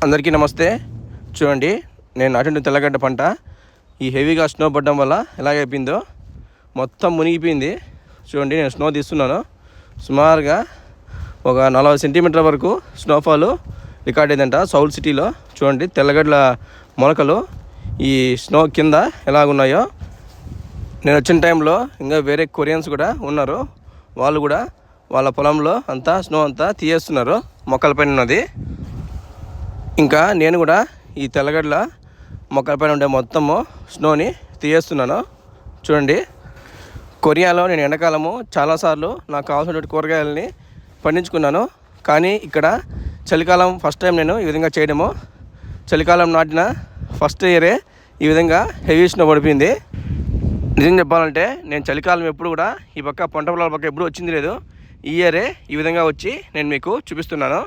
అందరికీ నమస్తే. చూడండి, నేను నాటిన తెల్లగడ్డ పంట ఈ హెవీగా స్నో పడడం వల్ల ఎలాగైపోయిందో మొత్తం మునిగిపోయింది. చూడండి, నేను స్నో తీస్తున్నాను. సుమారుగా ఒక 40 సెంటీమీటర్ల వరకు స్నోఫాల్ రికార్డ్ అయిందంట సౌల్ సిటీలో. చూడండి, తెల్లగడ్డల మొలకలు ఈ స్నో కింద ఎలాగున్నాయో. నేను వచ్చిన టైంలో ఇంకా వేరే కొరియన్స్ కూడా ఉన్నారు. వాళ్ళు కూడా వాళ్ళ పొలంలో అంతా స్నో అంతా తీయేస్తున్నారు, మొక్కలపైన ఉన్నది. ఇంకా నేను కూడా ఈ తెల్లగడ్డల మొక్కలపైన ఉండే మొత్తము స్నోని తీయేస్తున్నాను. చూడండి, కొరియాలో నేను ఎండాకాలము చాలాసార్లు నాకు కావాల్సినటువంటి కూరగాయలని పండించుకున్నాను. కానీ ఇక్కడ చలికాలం ఫస్ట్ టైం నేను ఈ విధంగా చేయడము. చలికాలం నాటిన ఫస్ట్ ఇయరే ఈ విధంగా హెవీ స్నో పడిపోయింది. నిజం చెప్పాలంటే నేను చలికాలం ఎప్పుడు కూడా ఈ పక్క పంట పొలాల పక్క ఎప్పుడు వచ్చింది లేదు. ఈ ఇయరే ఈ విధంగా వచ్చి నేను మీకు చూపిస్తున్నాను.